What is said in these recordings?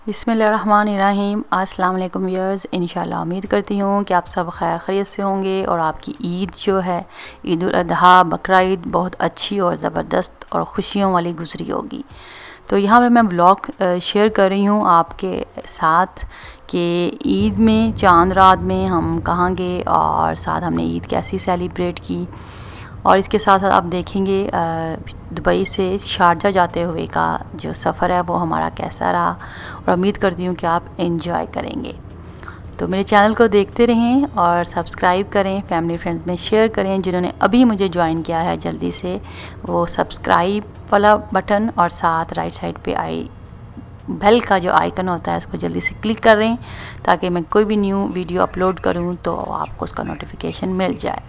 बिस्मिल्लाहिर्रहमानिर्रहीम। अस्सलाम वालेकुम व्यूअर्स। इंशाल्लाह उम्मीद करती हूँ कि आप सब खैर खैरियत से होंगे और आपकी ईद जो है, ईद उल अज़हा, बकरा ईद बहुत अच्छी और ज़बरदस्त और ख़ुशियों वाली गुज़री होगी। तो यहाँ पे मैं व्लॉग शेयर कर रही हूँ आपके साथ कि ईद में चांद रात में हम कहाँ गए और साथ हमने ईद कैसी सेलिब्रेट की। और इसके साथ साथ आप देखेंगे दुबई से शारजा जाते हुए का जो सफ़र है वो हमारा कैसा रहा, और उम्मीद करती हूँ कि आप एंजॉय करेंगे। तो मेरे चैनल को देखते रहें और सब्सक्राइब करें, फैमिली फ्रेंड्स में शेयर करें। जिन्होंने अभी मुझे ज्वाइन किया है जल्दी से वो सब्सक्राइब वाला बटन और साथ राइट साइड पे आई बेल का जो आइकन होता है उसको जल्दी से क्लिक कर रहे हैं ताकि मैं कोई भी न्यू वीडियो अपलोड करूं तो आपको उसका नोटिफिकेशन मिल जाए।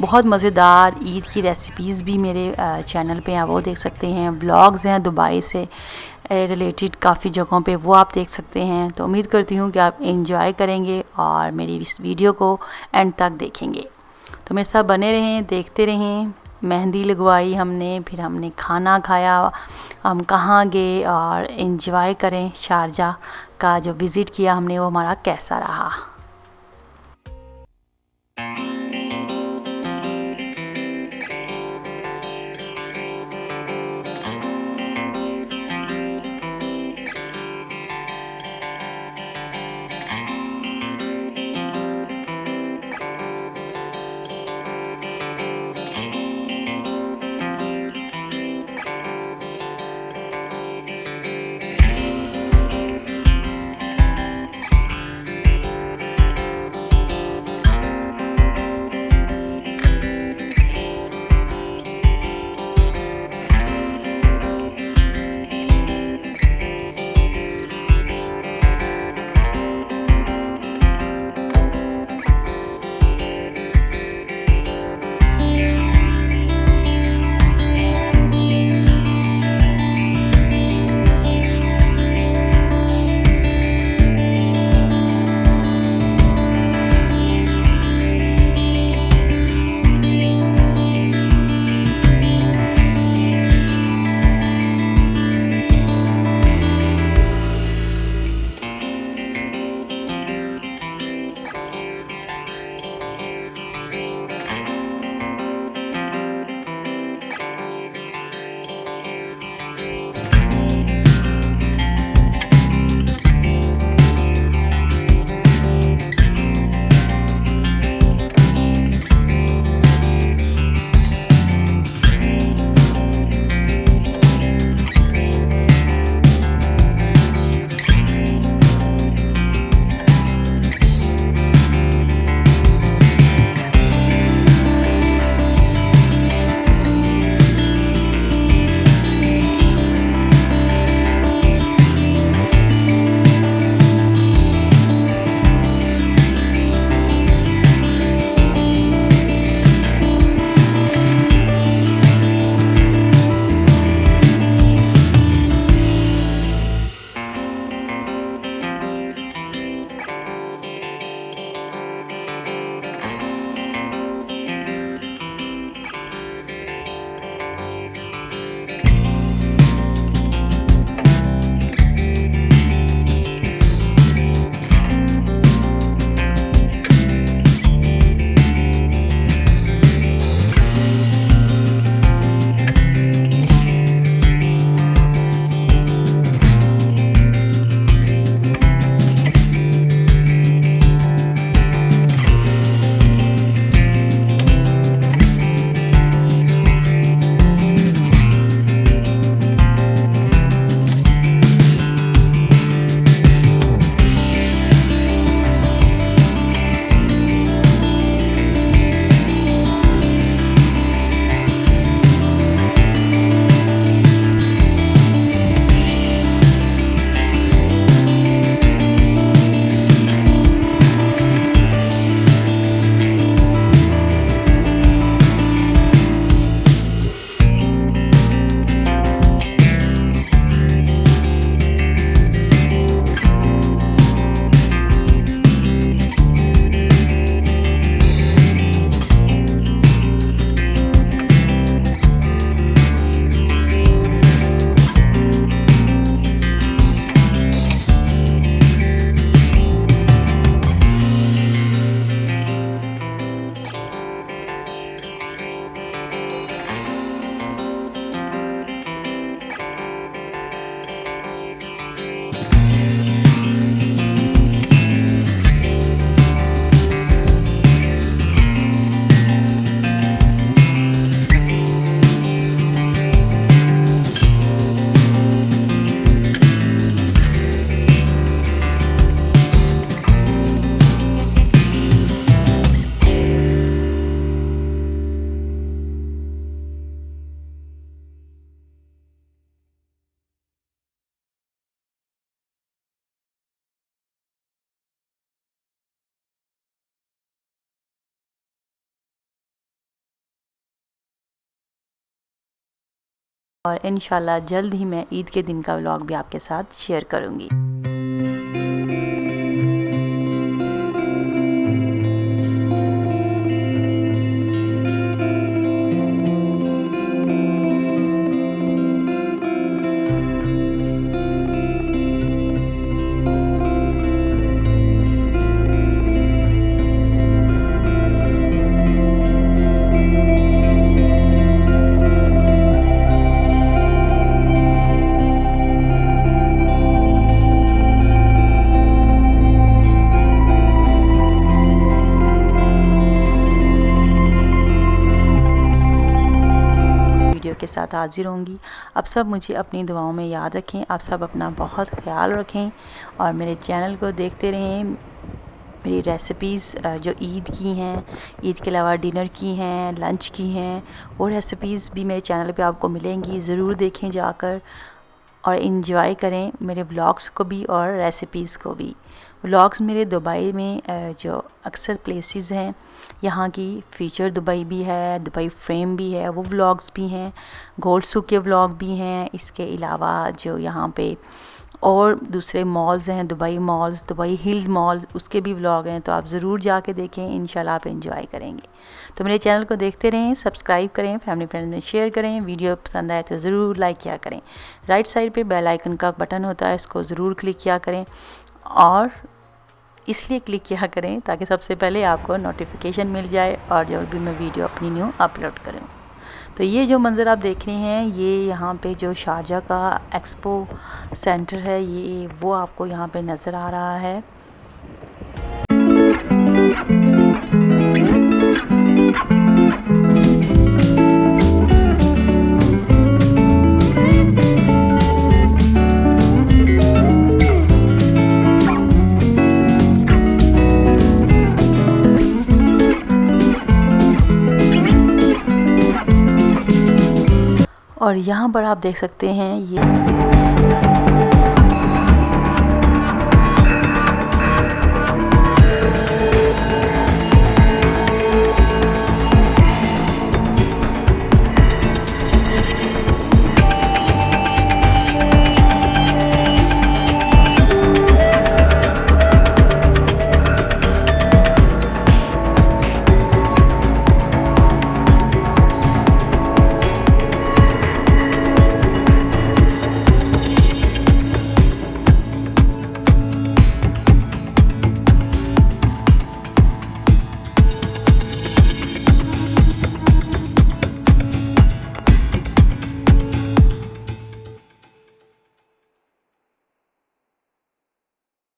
बहुत मज़ेदार ईद की रेसिपीज़ भी मेरे चैनल पे हैं, वो देख सकते हैं। व्लॉग्स हैं दुबई से रिलेटेड काफ़ी जगहों पे, वो आप देख सकते हैं। तो उम्मीद करती हूँ कि आप एंजॉय करेंगे और मेरी इस वीडियो को एंड तक देखेंगे। तो मेरे साथ बने रहें, देखते रहें। मेहंदी लगवाई हमने, फिर हमने खाना खाया, हम कहाँ गए और एंजॉय करें। शारजा का जो विज़िट किया हमने वो हमारा कैसा रहा। और इंशाल्लाह जल्द ही मैं ईद के दिन का व्लॉग भी आपके साथ शेयर करूँगी। के साथ हाजिर होंगी। आप सब मुझे अपनी दुआओं में याद रखें। आप सब अपना बहुत ख्याल रखें और मेरे चैनल को देखते रहें। मेरी रेसिपीज़ जो ईद की हैं, ईद के अलावा डिनर की हैं, लंच की हैं, वो रेसिपीज़ भी मेरे चैनल पे आपको मिलेंगी। ज़रूर देखें जाकर और इन्जॉय करें मेरे व्लॉग्स को भी और रेसिपीज़ को भी। व्लॉग्स मेरे दुबई में जो अक्सर प्लेसेस हैं, यहाँ की फीचर दुबई भी है, दुबई फ्रेम भी है, वो व्लॉग्स भी हैं। गोल्ड सूक के व्लॉग भी हैं। इसके अलावा जो यहाँ पे और दूसरे मॉल्स हैं, दुबई मॉल्स, दुबई हिल मॉल, उसके भी व्लॉग हैं। तो आप ज़रूर जाके देखें, इंशाल्लाह आप एंजॉय करेंगे। तो मेरे चैनल को देखते रहें, सब्सक्राइब करें, फैमिली फ्रेंड्स में शेयर करें। वीडियो पसंद आए तो ज़रूर लाइक किया करें। राइट साइड पे बेल आइकन का बटन होता है, इसको ज़रूर क्लिक किया करें। और इसलिए क्लिक किया करें ताकि सबसे पहले आपको नोटिफिकेशन मिल जाए और जब भी मैं वीडियो अपनी न्यू अपलोड करूँ। तो ये जो मंज़र आप देख रहे हैं, ये यहाँ पे जो शारजा का एक्सपो सेंटर है, ये वो आपको यहाँ पे नज़र आ रहा है। और यहाँ पर आप देख सकते हैं ये